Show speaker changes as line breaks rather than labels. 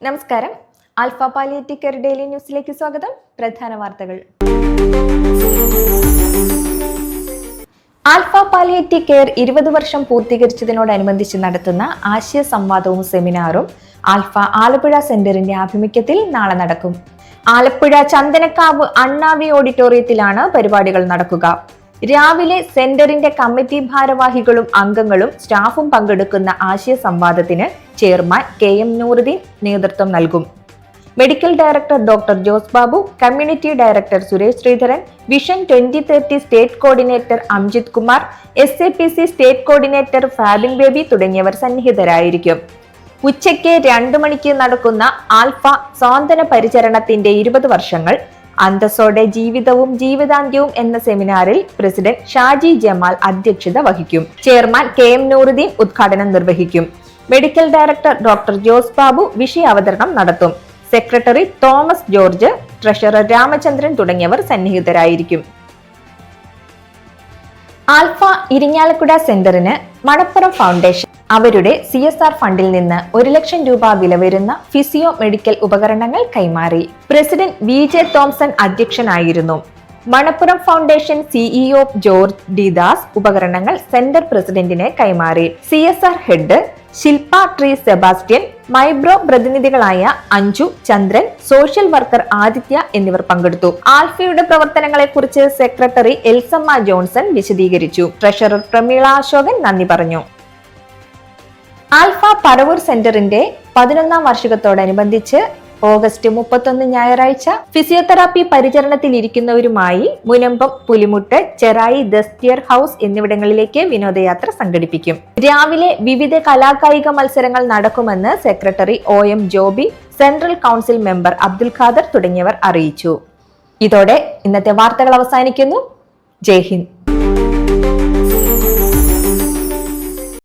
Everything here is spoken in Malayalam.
നമസ്കാരം. ആൽഫ പാലിയേറ്റീവ് കെയർ ഡെയിലി ന്യൂസിലേക്ക് സ്വാഗതം. പ്രധാന വാർത്തകൾ. ആൽഫ പാലിയേറ്റീവ് കെയർ 20 വർഷം പൂർത്തീകരിച്ചതിനോടനുബന്ധിച്ച് നടത്തുന്ന ആശയ സംവാദവും സെമിനാറും ആൽഫ ആലപ്പുഴ സെന്ററിന്റെ ആഭിമുഖ്യത്തിൽ നാളെ നടക്കും. ആലപ്പുഴ ചന്ദനക്കാവ് അണ്ണാവി ഓഡിറ്റോറിയത്തിലാണ് പരിപാടികൾ നടക്കുക. രാവിലെ സെന്ററിന്റെ കമ്മിറ്റി ഭാരവാഹികളും അംഗങ്ങളും സ്റ്റാഫും പങ്കെടുക്കുന്ന ആശയ സംവാദത്തിന് ചെയർമാൻ KM നൂറുദ്ദീൻ നേതൃത്വം നൽകും. Medical director doctor Jose Babu, community director Suresh Sreedharan, vision 2030 state coordinator Amjith Kumar, SAPC state coordinator Fabin baby തുടങ്ങിയവർ സന്നിഹിതരായിരിക്കും. ഉച്ചയ്ക്ക് 2 മണിക്ക് നടക്കുന്ന ആൽഫ സ്വാന്തന പരിചരണത്തിന്റെ 20 വർഷങ്ങൾ അന്തസ്സോടെ ജീവിതവും ജീവിതാന്ത്യവും എന്ന സെമിനാറിൽ പ്രസിഡന്റ് ഷാജി ജമാൽ അധ്യക്ഷത വഹിക്കും. ചെയർമാൻ KM നൂറുദ്ദീൻ ഉദ്ഘാടനം നിർവഹിക്കും. Medical director doctor Jose Babu വിഷയാവതരണം നടത്തും. സെക്രട്ടറി തോമസ് ജോർജ്, ട്രഷറർ രാമചന്ദ്രൻ തുടങ്ങിയവർ സന്നിഹിതരായിരിക്കും. ആൽഫ ഇരിങ്ങാലക്കുട സെന്ററിന് മണപ്പുറം ഫൗണ്ടേഷൻ അവരുടെ CSR ഫണ്ടിൽ നിന്ന് 1 ലക്ഷം രൂപ വില വരുന്ന ഫിസിയോ മെഡിക്കൽ ഉപകരണങ്ങൾ കൈമാറി. പ്രസിഡന്റ് VJ തോംസൺ അധ്യക്ഷനായിരുന്നു. Manappuram foundation CEO George D Das ഉപകരണങ്ങൾ സെന്റർ പ്രസിഡന്റിന് കൈമാറി. CSR ഹെഡ് ശില്പ ട്രീ സെബാസ്റ്റ്യൻ, മൈബ്രോ പ്രതിനിധികളായ അഞ്ജു, ചന്ദ്രൻ, സോഷ്യൽ വർക്കർ ആദിത്യ എന്നിവർ പങ്കെടുത്തു. ആൽഫയുടെ പ്രവർത്തനങ്ങളെ കുറിച്ച് സെക്രട്ടറി എൽസമ്മ ജോൺസൺ വിശദീകരിച്ചു. ട്രഷറർ പ്രമീള അശോകൻ നന്ദി പറഞ്ഞു. ആൽഫ പറവൂർ സെന്ററിന്റെ 11ാം വാർഷികത്തോടനുബന്ധിച്ച് ഓഗസ്റ്റ് 31 ഞായറാഴ്ച ഫിസിയോതെറാപ്പി പരിചരണത്തിലിരിക്കുന്നവരുമായി മുനമ്പം, പുലിമുട്ട്, ചെറായി, ദസ്തിയർ ഹൗസ് എന്നിവിടങ്ങളിലേക്ക് വിനോദയാത്ര സംഘടിപ്പിക്കും. രാവിലെ വിവിധ കലാകായിക മത്സരങ്ങൾ നടക്കുമെന്ന് secretary OM Joby, central council member Abdul Khader തുടങ്ങിയവർ അറിയിച്ചു. ഇതോടെ ഇന്നത്തെ വാർത്തകൾ അവസാനിക്കുന്നു. ജയ് ഹിന്ദ്.